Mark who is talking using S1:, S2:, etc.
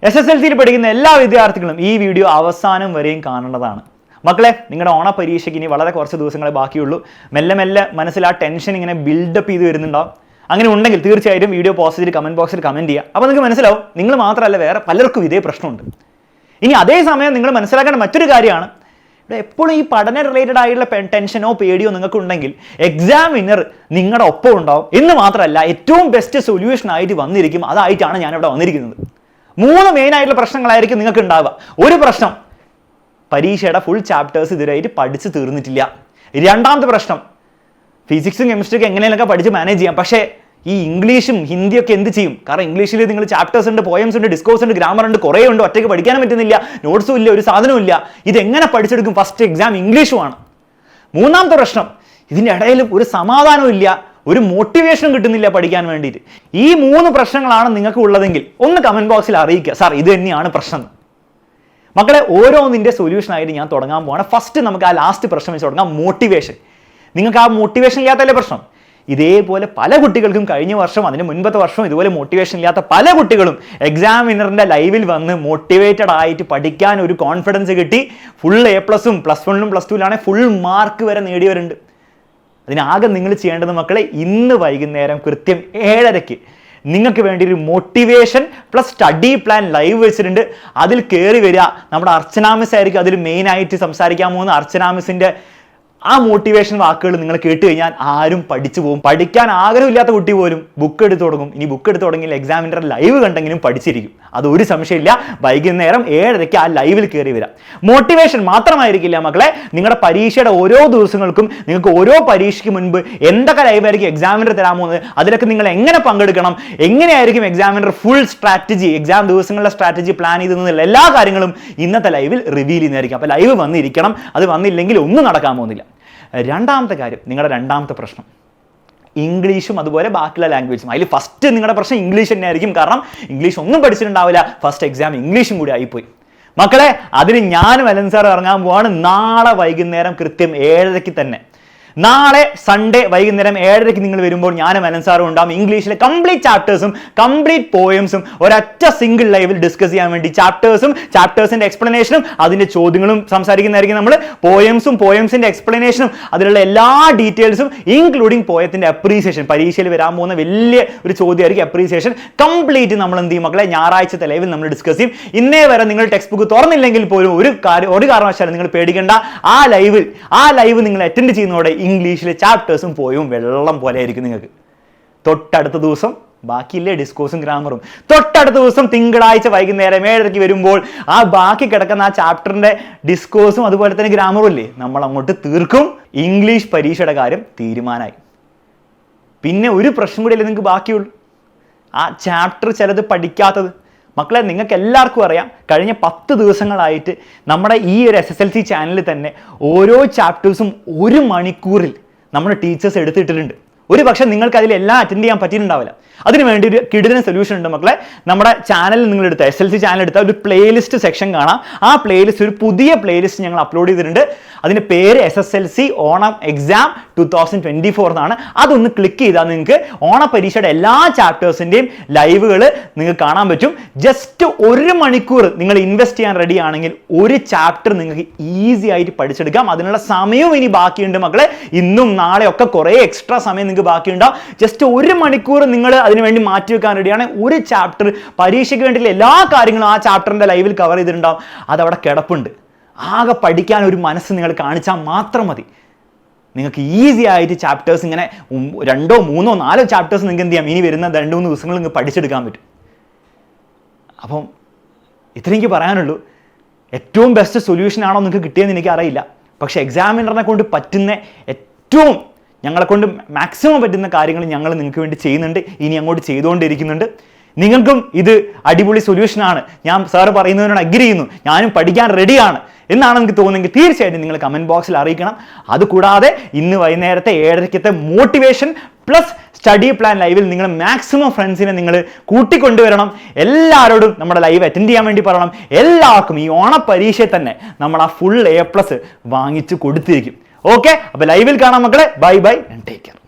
S1: SSLC പഠിക്കുന്ന എല്ലാ വിദ്യാർത്ഥികളും ഈ വീഡിയോ അവസാനം വരെയും കാണേണ്ടതാണ്. മക്കളെ, നിങ്ങളുടെ ഓണ പരീക്ഷയ്ക്ക് ഇനി വളരെ കുറച്ച് ദിവസങ്ങളെ ബാക്കിയുള്ളൂ. മെല്ലെ മെല്ലെ മനസ്സിൽ ആ ടെൻഷൻ ഇങ്ങനെ ബിൽഡപ്പ് ചെയ്ത് വരുന്നുണ്ടാവും. അങ്ങനെ ഉണ്ടെങ്കിൽ തീർച്ചയായിട്ടും വീഡിയോ പോസ്റ്റ് ചെയ്ത് കമന്റ് ബോക്സിൽ കമന്റ് ചെയ്യുക. അപ്പോൾ നിങ്ങൾക്ക് മനസ്സിലാവും നിങ്ങൾ മാത്രമല്ല വേറെ പലർക്കും ഇതേ പ്രശ്നമുണ്ട്. ഇനി അതേസമയം നിങ്ങൾ മനസ്സിലാക്കേണ്ട മറ്റൊരു കാര്യമാണ്, ഇവിടെ എപ്പോഴും ഈ പഠന റിലേറ്റഡ് ആയിട്ടുള്ള ടെൻഷനോ പേടിയോ നിങ്ങൾക്ക് ഉണ്ടെങ്കിൽ എക്സാമിനർ നിങ്ങളുടെ ഒപ്പം ഉണ്ടാവും എന്ന് മാത്രമല്ല ഏറ്റവും ബെസ്റ്റ് സൊല്യൂഷൻ ആയിട്ട് വന്നിരിക്കും. അതായിട്ടാണ് ഞാനിവിടെ വന്നിരിക്കുന്നത്. 3 മെയിൻ ആയിട്ടുള്ള പ്രശ്നങ്ങളായിരിക്കും നിങ്ങൾക്ക് ഉണ്ടാവുക. ഒരു പ്രശ്നം, പരീക്ഷയുടെ ഫുൾ ചാപ്റ്റേഴ്സ് ഇതുവരെയായിട്ട് പഠിച്ച് തീർന്നിട്ടില്ല. രണ്ടാമത്തെ പ്രശ്നം, ഫിസിക്സും കെമിസ്ട്രിയൊക്കെ എങ്ങനെയൊക്കെ പഠിച്ച് മാനേജ് ചെയ്യാം. പക്ഷേ ഈ ഇംഗ്ലീഷും ഹിന്ദിയൊക്കെ എന്ത് ചെയ്യും? കാരണം ഇംഗ്ലീഷിൽ നിങ്ങൾ ചാപ്റ്റേഴ്സ് ഉണ്ട്, പോയംസ് ഉണ്ട്, ഡിസ്കോഴ്സ് ഉണ്ട്, ഗ്രാമർ ഉണ്ട്, കുറേ ഉണ്ട്. ഒറ്റയ്ക്ക് പഠിക്കാനും പറ്റുന്നില്ല, നോട്ട്സും ഇല്ല, ഒരു സാധനവും ഇല്ല. ഇതെങ്ങനെ പഠിച്ചെടുക്കും? First exam ഇംഗ്ലീഷുമാണ്. മൂന്നാമത്തെ പ്രശ്നം, ഇതിൻ്റെ ഇടയിൽ ഒരു സമാധാനവും ഇല്ല, ഒരു മോട്ടിവേഷനും കിട്ടുന്നില്ല പഠിക്കാൻ വേണ്ടിയിട്ട്. ഈ 3 പ്രശ്നങ്ങളാണ് നിങ്ങൾക്ക് ഉള്ളതെങ്കിൽ ഒന്ന് കമന്റ് ബോക്സിൽ അറിയിക്കുക, സാർ ഇത് തന്നെയാണ് പ്രശ്നം. മക്കളെ, ഓരോന്നിൻ്റെ സൊല്യൂഷനായിട്ട് ഞാൻ തുടങ്ങാൻ പോവാണ്. ഫസ്റ്റ് നമുക്ക് ആ ലാസ്റ്റ് പ്രശ്നം വെച്ച് തുടങ്ങാം, മോട്ടിവേഷൻ. നിങ്ങൾക്ക് ആ മോട്ടിവേഷൻ ഇല്ലാത്തല്ലേ പ്രശ്നം? ഇതേപോലെ പല കുട്ടികൾക്കും കഴിഞ്ഞ വർഷം അതിന് മുൻപത്തെ വർഷം ഇതുപോലെ മോട്ടിവേഷൻ ഇല്ലാത്ത പല കുട്ടികളും എക്സാമിനറിൻ്റെ ലൈവിൽ വന്ന് മോട്ടിവേറ്റഡ് ആയിട്ട് പഠിക്കാൻ ഒരു കോൺഫിഡൻസ് കിട്ടി ഫുൾ A+, +1 +2 ഫുൾ മാർക്ക് വരെ നേടിയവരുണ്ട്. അതിനാകെ നിങ്ങൾ ചെയ്യേണ്ടത് മക്കളെ, ഇന്ന് വൈകുന്നേരം കൃത്യം 7:30 നിങ്ങൾക്ക് വേണ്ടി ഒരു motivation plus study plan live വെച്ചിട്ടുണ്ട്. അതിൽ കയറി വരിക. നമ്മുടെ അർച്ചന മിസ് ആയിരിക്കും അതിൽ മെയിനായിട്ട് സംസാരിക്കാൻ പോകുന്ന. അർച്ചന മിസ്സിൻ്റെ ആ മോട്ടിവേഷൻ വാക്കുകൾ നിങ്ങൾ കേട്ട് കഴിഞ്ഞാൽ ആരും പഠിച്ചു പോകും. പഠിക്കാൻ ആഗ്രഹമില്ലാത്ത കുട്ടി പോലും ബുക്ക് എടുത്ത് തുടങ്ങും. ഇനി ബുക്ക് എടുത്ത് തുടങ്ങിയിൽ എക്സാമിൻ്റെ ലൈവ് കണ്ടെങ്കിലും പഠിച്ചിരിക്കും. അതൊരു സംശയമില്ല. വൈകുന്നേരം 7:30 ആ ലൈവിൽ കയറി വരാം. മോട്ടിവേഷൻ മാത്രമായിരിക്കില്ല മക്കളെ, നിങ്ങളുടെ പരീക്ഷയുടെ ഓരോ ദിവസങ്ങൾക്കും നിങ്ങൾക്ക് ഓരോ പരീക്ഷയ്ക്ക് മുൻപ് എന്തൊക്കെ ലൈവായിരിക്കും എക്സാമിനർ തരാൻ പോകുന്നത്, അതിലൊക്കെ നിങ്ങൾ എങ്ങനെ പങ്കെടുക്കണം, എങ്ങനെയായിരിക്കും എക്സാമിനർ ഫുൾ സ്ട്രാറ്റജി, എക്സാം ദിവസങ്ങളിലെ സ്ട്രാറ്റജി പ്ലാൻ ചെയ്തെന്നുള്ള എല്ലാ കാര്യങ്ങളും ഇന്നത്തെ ലൈവിൽ റിവീൽ ചെയ്യുന്നതായിരിക്കും. അപ്പോൾ ലൈവ് വന്നിരിക്കണം. അത് വന്നില്ലെങ്കിൽ ഒന്നും നടക്കാൻ പോകുന്നില്ല. രണ്ടാമത്തെ കാര്യം, നിങ്ങളുടെ രണ്ടാമത്തെ പ്രശ്നം ഇംഗ്ലീഷും അതുപോലെ ബാക്കിയുള്ള ലാംഗ്വേജും. അതിൽ ഫസ്റ്റ് നിങ്ങളുടെ പ്രശ്നം ഇംഗ്ലീഷ് തന്നെ ആയിരിക്കും. കാരണം ഇംഗ്ലീഷ് ഒന്നും പഠിച്ചിട്ടുണ്ടാവില്ല, ഫസ്റ്റ് എക്സാം ഇംഗ്ലീഷും കൂടി ആയിപ്പോയി. മക്കളെ, അതിന് ഞാനും അലൻ സാർ ഇറങ്ങാൻ പോവാണ് നാളെ വൈകുന്നേരം കൃത്യം 7:30 തന്നെ. നാളെ സൺഡേ വൈകുന്നേരം 7:30 നിങ്ങൾ വരുമ്പോൾ ഞാനും അലൻ സാറും ഉണ്ടാവും. ഇംഗ്ലീഷിലെ കംപ്ലീറ്റ് ചാപ്റ്റേഴ്സും കംപ്ലീറ്റ് പോയംസും ഒരൊറ്റ സിംഗിൾ ലൈവിൽ ഡിസ്കസ് ചെയ്യാൻ വേണ്ടി ചാപ്റ്റേഴ്സിന്റെ എക്സ്പ്ലനേഷനും അതിന്റെ ചോദ്യങ്ങളും സംസാരിക്കുന്നതായിരിക്കും. നമ്മൾ പോയംസിന്റെ എക്സ്പ്ലനേഷനും അതിലുള്ള എല്ലാ ഡീറ്റെയിൽസും ഇൻക്ലൂഡിങ് പോയത്തിന്റെ അപ്രീസിയേഷൻ, പരീക്ഷയിൽ വരാൻ പോകുന്ന വലിയ ഒരു ചോദ്യമായിരിക്കും അപ്രീസിയേഷൻ. കംപ്ലീറ്റ് നമ്മൾ എന്ത് ചെയ്യും മക്കളെ, ഞായറാഴ്ചത്തെ ലൈവിൽ നമ്മൾ ഡിസ്കസ് ചെയ്യും. ഇന്നേ വരെ നിങ്ങൾ ടെക്സ്റ്റ് ബുക്ക് തുറന്നില്ലെങ്കിൽ പോലും ഒരു കാരണവശാലും നിങ്ങൾ പേടിക്കേണ്ട. ആ ലൈവ് നിങ്ങൾ അറ്റൻഡ് ചെയ്യുന്നതോടെ ഇംഗ്ലീഷിലെ ചാപ്റ്റേഴ്സും പോയും വെള്ളം പോലെ ആയിരിക്കും നിങ്ങൾക്ക്. തൊട്ടടുത്ത ദിവസം ബാക്കിയില്ലേ ഡിസ്കോഴ്സും ഗ്രാമറും. തൊട്ടടുത്ത ദിവസം തിങ്കളാഴ്ച വൈകുന്നേരം 7:30 വരുമ്പോൾ ആ ബാക്കി കിടക്കുന്ന ആ ചാപ്റ്ററിന്റെ ഡിസ്കോഴ്സും അതുപോലെ തന്നെ ഗ്രാമറും ഇല്ലേ, നമ്മൾ അങ്ങോട്ട് തീർക്കും. ഇംഗ്ലീഷ് പരീക്ഷയുടെ കാര്യം തീരുമാനമായി. പിന്നെ ഒരു പ്രശ്നം കൂടിയല്ലേ നിങ്ങൾക്ക് ബാക്കിയുള്ളൂ, ആ ചാപ്റ്റർ ചിലത് പഠിക്കാത്തത്. മക്കളെ, നിങ്ങൾക്ക് എല്ലാവർക്കും അറിയാം, കഴിഞ്ഞ 10 ദിവസങ്ങളായിട്ട് നമ്മുടെ ഈ ഒരു SSLC ചാനലിൽ തന്നെ ഓരോ ചാപ്റ്റേഴ്സും 1 മണിക്കൂറിൽ നമ്മുടെ ടീച്ചേഴ്സ് എടുത്തിട്ടിട്ടുണ്ട്. ഒരു പക്ഷേ നിങ്ങൾക്ക് അതിലെല്ലാം അറ്റൻഡ് ചെയ്യാൻ പറ്റിയിട്ടുണ്ടാവില്ല. അതിനുവേണ്ടി ഒരു കിടിലൻ സൊല്യൂഷൻ ഉണ്ട് മക്കളെ. നമ്മുടെ ചാനലിൽ നിങ്ങൾ എടുത്ത SSLC ചാനൽ എടുത്ത ഒരു പ്ലേലിസ്റ്റ് സെക്ഷൻ കാണാം. ആ പ്ലേലിസ്റ്റ്, ഒരു പുതിയ പ്ലേലിസ്റ്റ് ഞങ്ങൾ അപ്ലോഡ് ചെയ്തിട്ടുണ്ട്. അതിൻ്റെ പേര് SSLC ഓണം എക്സാം 2024 എന്നാണ്. അതൊന്ന് ക്ലിക്ക് ചെയ്താൽ നിങ്ങൾക്ക് ഓണ പരീക്ഷയുടെ എല്ലാ ചാപ്റ്റേഴ്സിൻ്റെയും ലൈവുകൾ നിങ്ങൾക്ക് കാണാൻ പറ്റും. ജസ്റ്റ് 1 മണിക്കൂർ നിങ്ങൾ ഇൻവെസ്റ്റ് ചെയ്യാൻ റെഡി ആണെങ്കിൽ ഒരു ചാപ്റ്റർ നിങ്ങൾക്ക് ഈസി ആയിട്ട് പഠിച്ചെടുക്കാം. അതിനുള്ള സമയവും ഇനി ബാക്കിയുണ്ട് മക്കളെ. ഇന്നും നാളെ ഒക്കെ കുറേ എക്സ്ട്രാ സമയം നിങ്ങൾക്ക് ബാക്കിയുണ്ടാവും. ജസ്റ്റ് 1 മണിക്കൂർ നിങ്ങൾ അതിനുവേണ്ടി മാറ്റി വെക്കാൻ റെഡിയാണ്. ഒരു ചാപ്റ്റർ പരീക്ഷയ്ക്ക് വേണ്ടിയുള്ള എല്ലാ കാര്യങ്ങളും ആ ചാപ്റ്ററിന്റെ ലൈവിൽ കവർ ചെയ്തിട്ടുണ്ടാവും. അതവിടെ കിടപ്പുണ്ട്. ആകെ പഠിക്കാൻ ഒരു മനസ്സ് നിങ്ങൾ കാണിച്ചാൽ മാത്രം മതി. നിങ്ങൾക്ക് ഈസി ആയിട്ട് ചാപ്റ്റേഴ്സ് ഇങ്ങനെ 2, 3, 4 ചാപ്റ്റേഴ്സ് നിങ്ങൾക്ക് എന്ത് ചെയ്യാം, ഇനി വരുന്ന 2-3 ദിവസങ്ങൾ നിങ്ങൾക്ക് പഠിച്ചെടുക്കാൻ പറ്റും. അപ്പം ഇത്രയും എനിക്ക് പറയാനുള്ളൂ. ഏറ്റവും ബെസ്റ്റ് സൊല്യൂഷൻ ആണോ നിങ്ങൾക്ക് കിട്ടിയെന്ന് എനിക്ക് അറിയില്ല. പക്ഷേ എക്സാമിനറിനെ കൊണ്ട് പറ്റുന്ന ഏറ്റവും ഞങ്ങളെ കൊണ്ട് മാക്സിമം പറ്റുന്ന കാര്യങ്ങൾ ഞങ്ങൾ നിങ്ങൾക്ക് വേണ്ടി ചെയ്യുന്നുണ്ട്. ഇനി അങ്ങോട്ട് ചെയ്തുകൊണ്ടിരിക്കുന്നുണ്ട്. നിങ്ങൾക്കും ഇത് അടിപൊളി സൊല്യൂഷനാണ്, ഞാൻ സാറ് പറയുന്നതിനോട് അഗ്രി ചെയ്യുന്നു, ഞാനും പഠിക്കാൻ റെഡിയാണ് എന്നാണ് എനിക്ക് തോന്നുന്നെങ്കിൽ തീർച്ചയായിട്ടും നിങ്ങൾ കമൻറ്റ് ബോക്സിൽ അറിയിക്കണം. അതുകൂടാതെ ഇന്ന് വൈകുന്നേരത്തെ 7:30 മോട്ടിവേഷൻ പ്ലസ് സ്റ്റഡി പ്ലാൻ ലൈവിൽ നിങ്ങൾ മാക്സിമം ഫ്രണ്ട്സിനെ നിങ്ങൾ കൂട്ടിക്കൊണ്ടുവരണം. എല്ലാവരോടും നമ്മുടെ ലൈവ് അറ്റൻഡ് ചെയ്യാൻ വേണ്ടി പറയണം. എല്ലാവർക്കും ഈ ഓണ പരീക്ഷയിൽ തന്നെ നമ്മൾ ആ ഫുൾ A+ വാങ്ങിച്ചു കൊടുത്തിരിക്കും. ഓക്കെ, അപ്പോൾ ലൈവിൽ കാണാം മക്കളെ. Bye bye and take care.